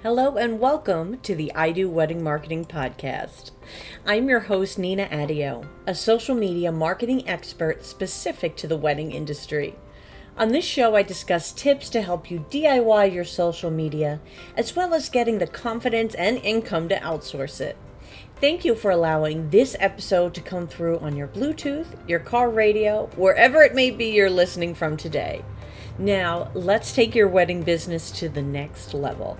Hello and welcome to the I Do Wedding Marketing Podcast. I'm your host, Nina Adio, a social media marketing expert specific to the wedding industry. On this show, I discuss tips to help you DIY your social media, as well as getting the confidence and income to outsource it. Thank you for allowing this episode to come through on your Bluetooth, your car radio, wherever it may be you're listening from today. Now, let's take your wedding business to the next level.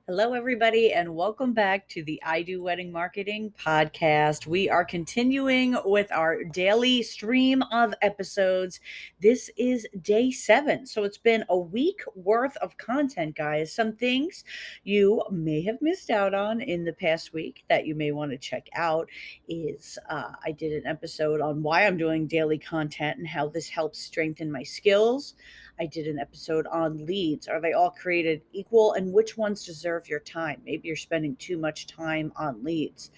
Hello, everybody, and welcome back to the I Do Wedding Marketing Podcast. We are continuing with our daily stream of episodes. This is day 7, so it's been a week worth of content, guys. Some things you may have missed out on in the past week that you may want to check out is I did an episode on why I'm doing daily content and how this helps strengthen my skills. I did an episode on leads. Are they all created equal, and which ones deserve your time? Maybe you're spending too much time on leads.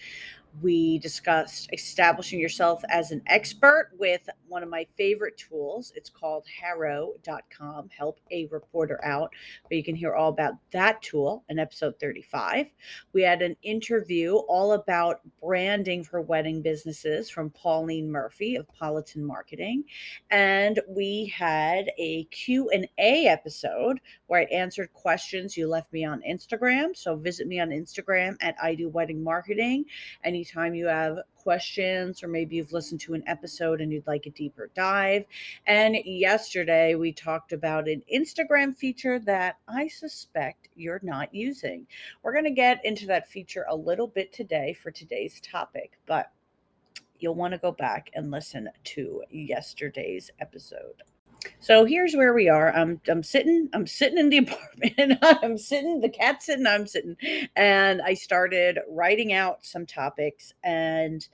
We discussed establishing yourself as an expert with one of my favorite tools. It's called Harrow.com, Help a Reporter Out. But you can hear all about that tool in episode 35. We had an interview all about branding for wedding businesses from Pauline Murphy of Politan Marketing. And we had a Q&A episode where I answered questions you left me on Instagram. So visit me on Instagram at I Do Wedding Marketing. Anytime you have questions, or maybe you've listened to an episode and you'd like a deeper dive. And yesterday we talked about an Instagram feature that I suspect you're not using. We're going to get into that feature a little bit today for today's topic, but you'll want to go back and listen to yesterday's episode. So here's where we are. I'm sitting in the apartment. The cat's sitting, I'm sitting. And I started writing out some topics, and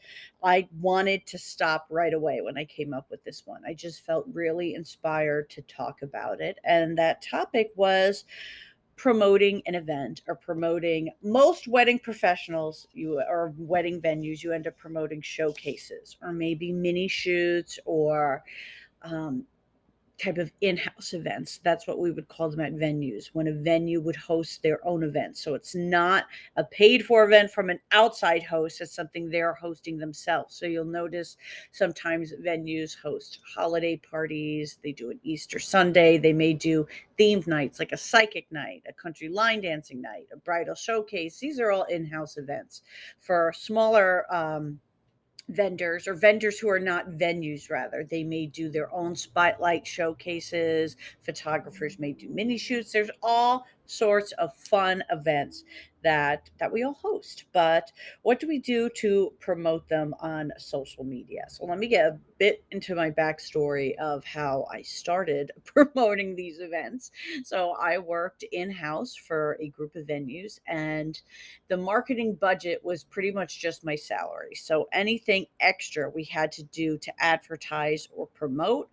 I wanted to stop right away when I came up with this one. I just felt really inspired to talk about it. And that topic was promoting an event, or promoting. Most wedding professionals, you or wedding venues, you end up promoting showcases or maybe mini shoots, or um, type of in-house events. That's what we would call them at venues, when a venue would host their own event. So it's not a paid for event from an outside host, it's something they're hosting themselves. So you'll notice sometimes venues host holiday parties, they do an Easter Sunday, they may do themed nights like a psychic night, a country line dancing night, a bridal showcase. These are all in-house events. For smaller vendors, or vendors who are not venues, rather, they may do their own spotlight showcases. Photographers may do mini shoots. There's all sorts of fun events that we all host. But what do we do to promote them on social media? So let me get a bit into my backstory of how I started promoting these events. So I worked in-house for a group of venues, and the marketing budget was pretty much just my salary. So anything extra we had to do to advertise or promote,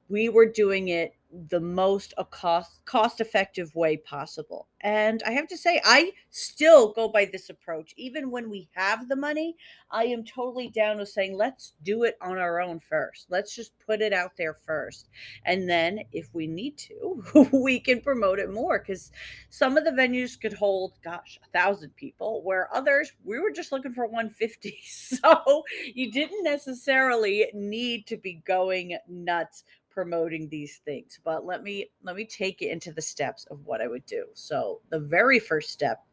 we were doing it the most a cost effective way possible. And I have to say, I still go by this approach. Even when we have the money, I am totally down with saying, let's do it on our own first. Let's just put it out there first. And then if we need to, we can promote it more, because some of the venues could hold, gosh, 1,000 people, where others, we were just looking for 150. So you didn't necessarily need to be going nuts promoting these things. But let me take you into the steps of what I would do. So the very first step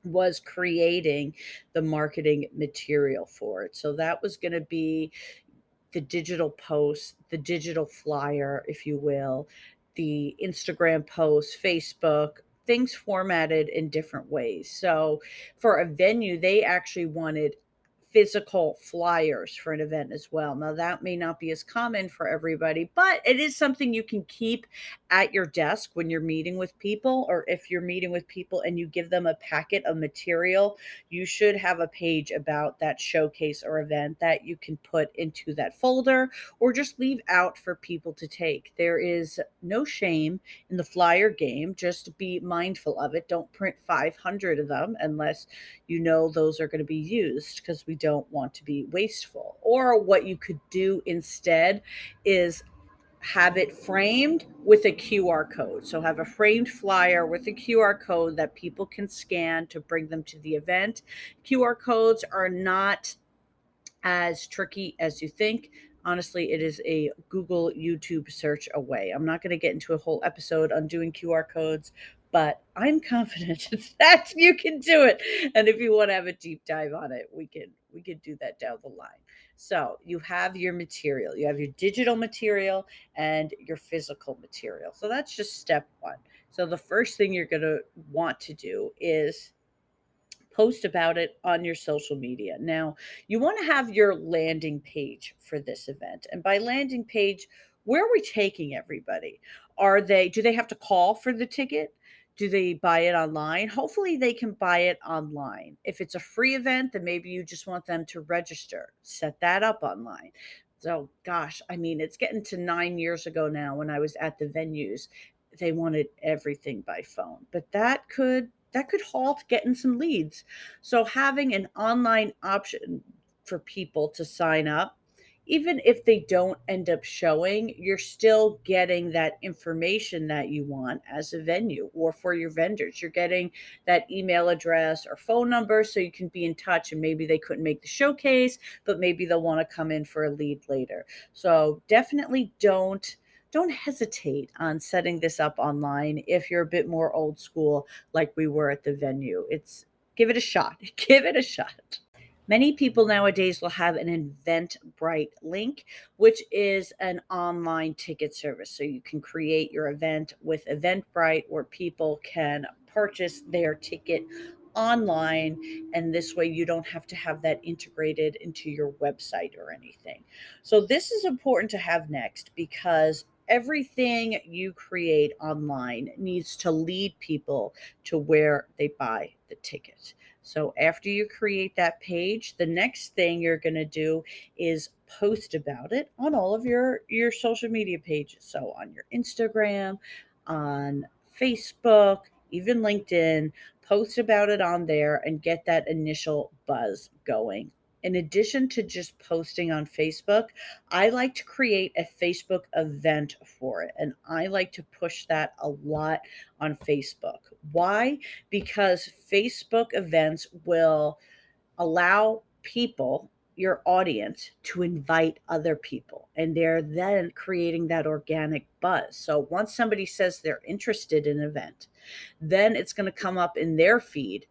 was creating the marketing material for it. So that was going to be the digital post, the digital flyer, if you will, the Instagram post, Facebook, things formatted in different ways. So for a venue, they actually wanted physical flyers for an event as well. Now, that may not be as common for everybody, but it is something you can keep at your desk when you're meeting with people, or if you're meeting with people and you give them a packet of material, you should have a page about that showcase or event that you can put into that folder, or just leave out for people to take. There is no shame in the flyer game. Just be mindful of it. Don't print 500 of them unless you know those are going to be used, because we don't want to be wasteful. Or what you could do instead is have it framed with a QR code. So have a framed flyer with a QR code that people can scan to bring them to the event. QR codes are not as tricky as you think. Honestly, it is a Google, YouTube search away. I'm not going to get into a whole episode on doing QR codes, but I'm confident that you can do it. And if you want to have a deep dive on it, we can do that down the line. So you have your material, you have your digital material and your physical material. So that's just step one. So the first thing you're going to want to do is post about it on your social media. Now, you want to have your landing page for this event. And by landing page, where are we taking everybody? Do they have to call for the ticket? Do they buy it online? Hopefully, they can buy it online. If it's a free event, then maybe you just want them to register, set that up online. So, gosh, I mean, it's getting to 9 years ago now when I was at the venues. They wanted everything by phone, but that could halt getting some leads. So having an online option for people to sign up, even if they don't end up showing, you're still getting that information that you want as a venue or for your vendors. You're getting that email address or phone number so you can be in touch, and maybe they couldn't make the showcase, but maybe they'll want to come in for a lead later. So definitely don't hesitate on setting this up online if you're a bit more old school like we were at the venue. It's Give it a shot. Give it a shot. Many people nowadays will have an Eventbrite link, which is an online ticket service. So you can create your event with Eventbrite where people can purchase their ticket online. And this way you don't have to have that integrated into your website or anything. So this is important to have next because everything you create online needs to lead people to where they buy the ticket. So after you create that page, the next thing you're going to do is post about it on all of your social media pages. So on your Instagram, on Facebook, even LinkedIn, post about it on there and get that initial buzz going. In addition to just posting on Facebook, I like to create a Facebook event for it. And I like to push that a lot on Facebook. Why? Because Facebook events will allow people, your audience, to invite other people. And they're then creating that organic buzz. So once somebody says they're interested in an event, then it's going to come up in their feed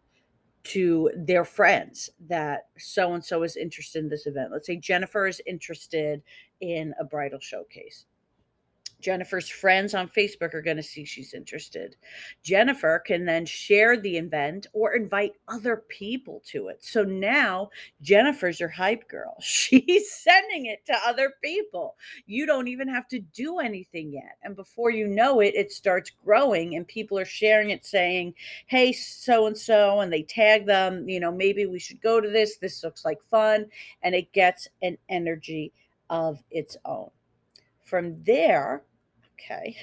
to their friends that so and so is interested in this event. Let's say Jennifer is interested in a bridal showcase. Jennifer's friends on Facebook are going to see she's interested. Jennifer can then share the event or invite other people to it. So now Jennifer's your hype girl. She's sending it to other people. You don't even have to do anything yet. And before you know it, it starts growing and people are sharing it saying, hey, so and so, and they tag them, maybe we should go to this. This looks like fun. And it gets an energy of its own. From there, okay,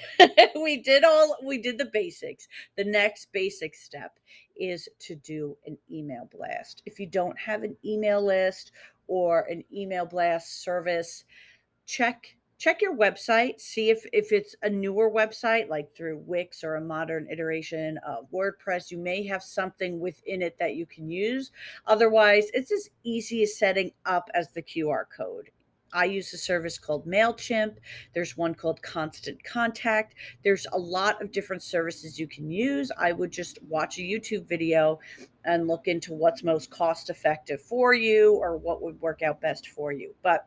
we did the basics. The next basic step is to do an email blast. If you don't have an email list or an email blast service, check your website, see if it's a newer website like through Wix or a modern iteration of WordPress. You may have something within it that you can use. Otherwise, it's as easy as setting up as the QR code. I use a service called MailChimp. There's one called Constant Contact. There's a lot of different services you can use. I would just watch a YouTube video and look into what's most cost effective for you or what would work out best for you. But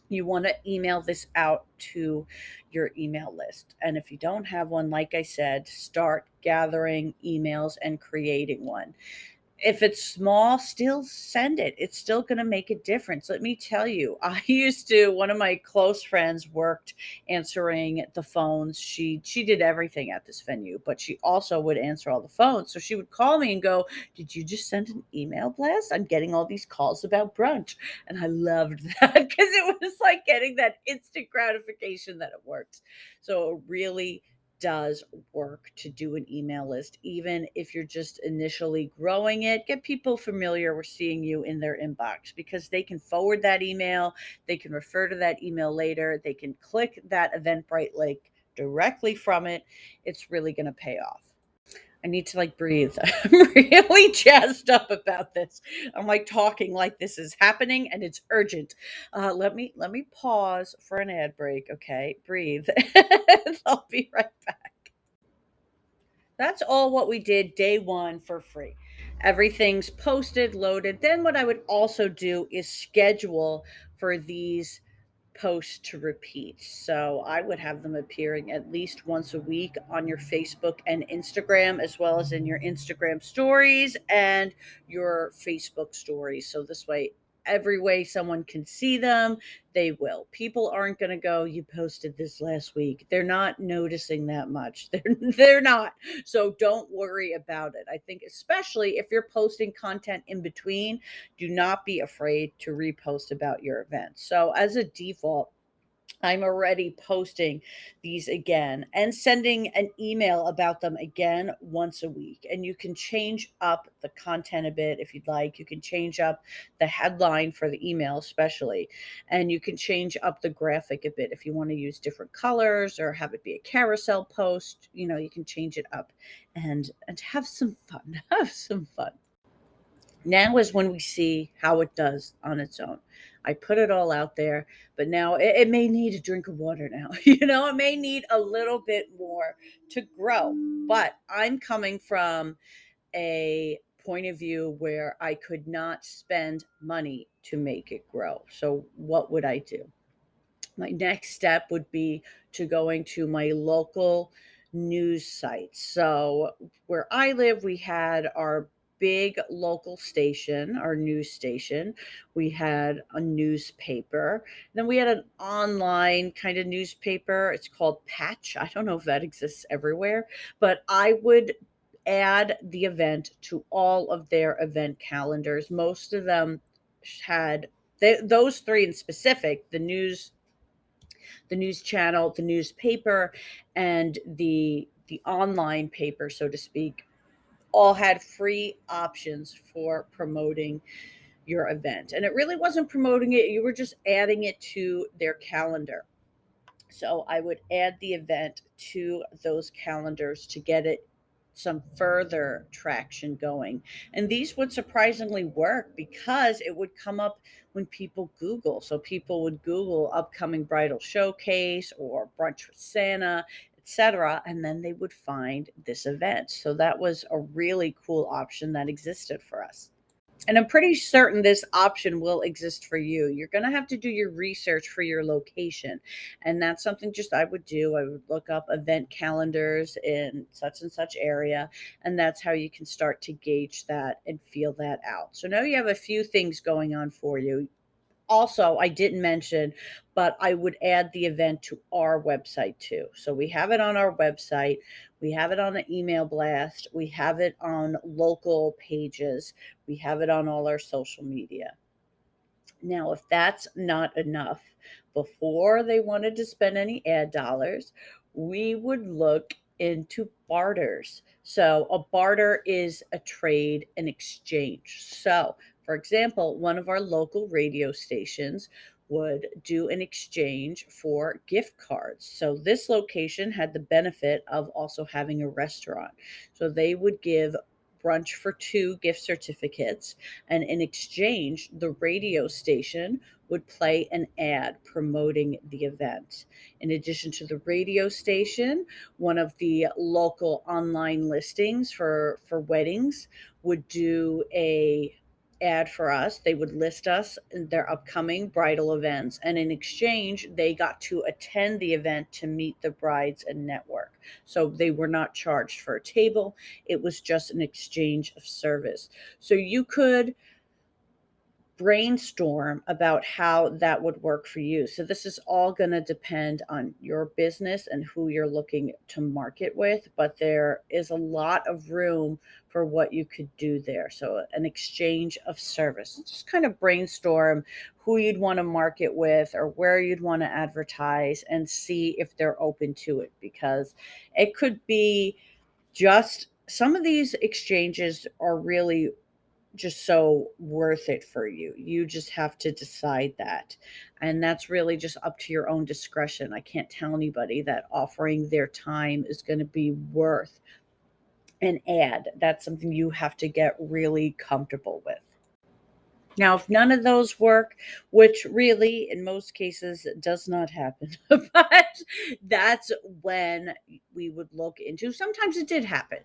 you want to email this out to your email list. And if you don't have one, like I said, start gathering emails and creating one. If it's small, still send it. It's still going to make a difference. Let me tell you, one of my close friends worked answering the phones. She did everything at this venue, but she also would answer all the phones. So she would call me and go, "Did you just send an email blast? I'm getting all these calls about brunch." And I loved that because it was like getting that instant gratification that it works. So it really does work to do an email list, even if you're just initially growing it. Get people familiar with seeing you in their inbox because they can forward that email, they can refer to that email later, they can click that Eventbrite link directly from it. It's really going to pay off. I need to like breathe. I'm really jazzed up about this. I'm like talking like this is happening and it's urgent. Let me pause for an ad break. Okay, breathe. I'll be right back. That's all what we did day one for free. Everything's posted, loaded. Then what I would also do is schedule for these posts to repeat. So I would have them appearing at least once a week on your Facebook and Instagram, as well as in your Instagram stories and your Facebook stories. So this way, every way someone can see them, they will. People aren't going to go, you posted this last week. They're not noticing that much. They're not. So don't worry about it. I think especially if you're posting content in between, do not be afraid to repost about your event. So as a default, I'm already posting these again and sending an email about them again once a week. And you can change up the content a bit if you'd like. You can change up the headline for the email, especially. And you can change up the graphic a bit if you want to use different colors or have it be a carousel post. You can change it up and have some fun. Have some fun. Now is when we see how it does on its own. I put it all out there, but now it may need a drink of water now. It may need a little bit more to grow. But I'm coming from a point of view where I could not spend money to make it grow. So what would I do? My next step would be to going to my local news sites. So where I live, we had our big local station, our news station. We had a newspaper. Then we had an online kind of newspaper. It's called Patch. I don't know if that exists everywhere, but I would add the event to all of their event calendars. Most of them had those three in specific, the news channel, the newspaper, and the online paper, so to speak, all had free options for promoting your event. And it really wasn't promoting it, you were just adding it to their calendar. So I would add the event to those calendars to get it some further traction going. And these would surprisingly work because it would come up when people Google. So people would Google upcoming bridal showcase or brunch with Santa, etc. And then they would find this event. So that was a really cool option that existed for us. And I'm pretty certain this option will exist for you. You're going to have to do your research for your location. And that's something just I would do. I would look up event calendars in such and such area. And that's how you can start to gauge that and feel that out. So now you have a few things going on for you. Also, I didn't mention, but I would add the event to our website too. So we have it on our website, we have it on an email blast, we have it on local pages, we have it on all our social media. Now, if that's not enough, before they wanted to spend any ad dollars, we would look into barters. So, a barter is a trade and exchange. So, for example, one of our local radio stations would do an exchange for gift cards. So, this location had the benefit of also having a restaurant. So, they would give brunch for two gift certificates, and in exchange, the radio station would play an ad promoting the event. In addition to the radio station, one of the local online listings for weddings would do a ad for us. They would list us in their upcoming bridal events, and in exchange, they got to attend the event to meet the brides and network. So they were not charged for a table, it was just an exchange of service. So you could brainstorm about how that would work for you. So this is all going to depend on your business and who you're looking to market with, but there is a lot of room for what you could do there. So an exchange of service. Just kind of brainstorm who you'd want to market with or where you'd want to advertise and see if they're open to it, because it could be just some of these exchanges are really just so worth it for you. You just have to decide that. And that's really just up to your own discretion. I can't tell anybody that offering their time is going to be worth an ad. That's something you have to get really comfortable with. Now, if none of those work, which really in most cases does not happen, but that's when we would look into, sometimes it did happen,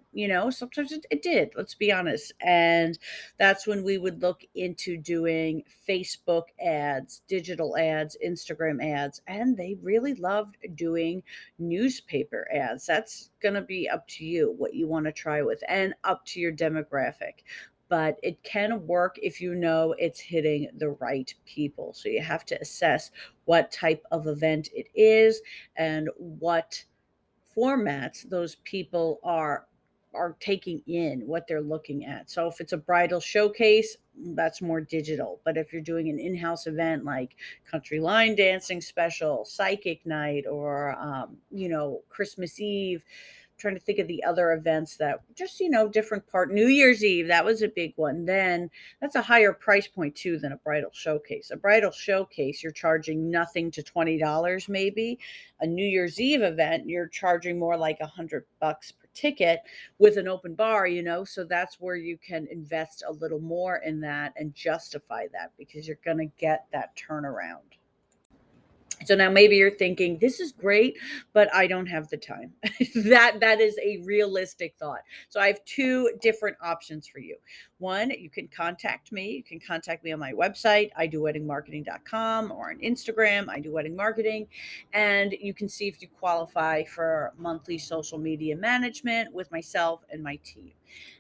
sometimes it did, let's be honest. And that's when we would look into doing Facebook ads, digital ads, Instagram ads, and they really loved doing newspaper ads. That's going to be up to you what you want to try with and up to your demographic, but it can work if you know it's hitting the right people. So you have to assess what type of event it is and what formats those people are taking in, what they're looking at. So if it's a bridal showcase, that's more digital. But if you're doing an in-house event like country line dancing special, psychic night, or Christmas Eve, trying to think of the other events that just different part. New Year's Eve, that was a big one. Then that's a higher price point too than a bridal showcase. A bridal showcase, you're charging nothing to $20 maybe. A New Year's Eve event, you're charging more like $100 per ticket with an open bar. So that's where you can invest a little more in that and justify that, because you're going to get that turnaround. So now maybe you're thinking, this is great, but I don't have the time. That is a realistic thought. So I have two different options for you. One, you can contact me. You can contact me on my website, idoweddingmarketing.com, or on Instagram, I do wedding marketing. And you can see if you qualify for monthly social media management with myself and my team.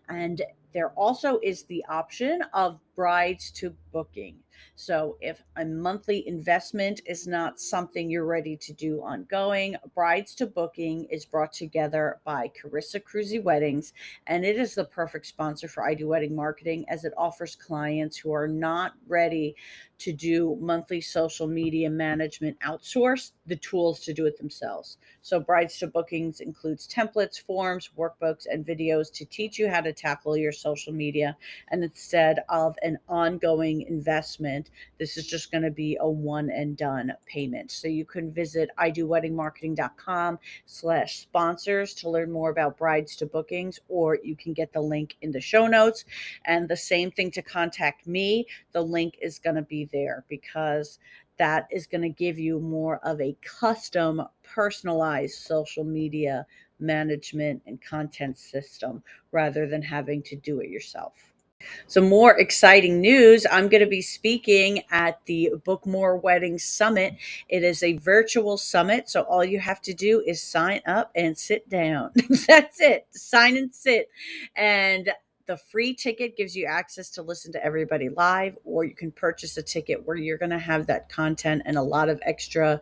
And there also is the option of brides to booking. So if a monthly investment is not something you're ready to do ongoing, Brides to Booking is brought together by Carissa Cruzy Weddings, and it is the perfect sponsor for I Do Wedding Marketing, as it offers clients who are not ready to do monthly social media management outsource the tools to do it themselves. So Brides to Bookings includes templates, forms, workbooks, and videos to teach you how to tackle your social media. And instead of an ongoing investment, this is just going to be a one and done payment. So you can visit idoweddingmarketing.com/sponsors to learn more about Brides to Bookings, or you can get the link in the show notes. And the same thing to contact me. The link is going to be there, because that is going to give you more of a custom, personalized social media management and content system rather than having to do it yourself. Some more exciting news. I'm going to be speaking at the Book More Wedding Summit. It is a virtual summit, so all you have to do is sign up and sit down. That's it. Sign and sit. And the free ticket gives you access to listen to everybody live, or you can purchase a ticket where you're going to have that content and a lot of extra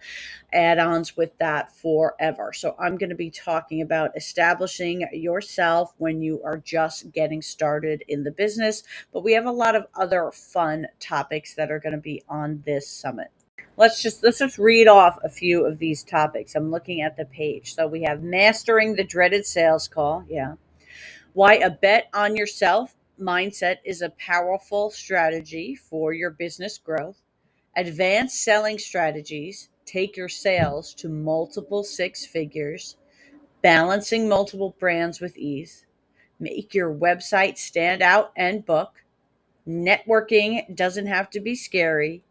add-ons with that forever. So I'm going to be talking about establishing yourself when you are just getting started in the business, but we have a lot of other fun topics that are going to be on this summit. Let's just read off a few of these topics. I'm looking at the page. So we have mastering the dreaded sales call. Yeah. Why a bet on yourself mindset is a powerful strategy for your business growth. Advanced selling strategies take your sales to multiple six figures. Balancing multiple brands with ease. Make your website stand out and book. Networking doesn't have to be scary.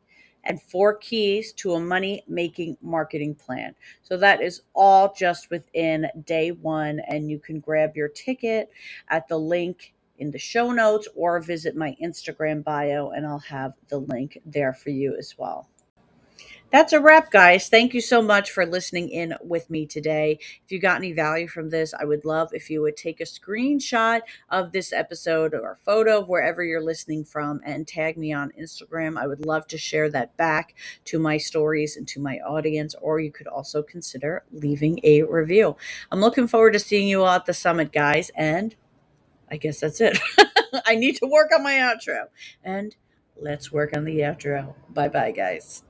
And 4 keys to a money making marketing plan. So that is all just within day one. And you can grab your ticket at the link in the show notes, or visit my Instagram bio, and I'll have the link there for you as well. That's a wrap, guys. Thank you so much for listening in with me today. If you got any value from this, I would love if you would take a screenshot of this episode or a photo of wherever you're listening from and tag me on Instagram. I would love to share that back to my stories and to my audience, or you could also consider leaving a review. I'm looking forward to seeing you all at the summit, guys. And I guess that's it. I need to work on my outro. And let's work on the outro. Bye bye, guys.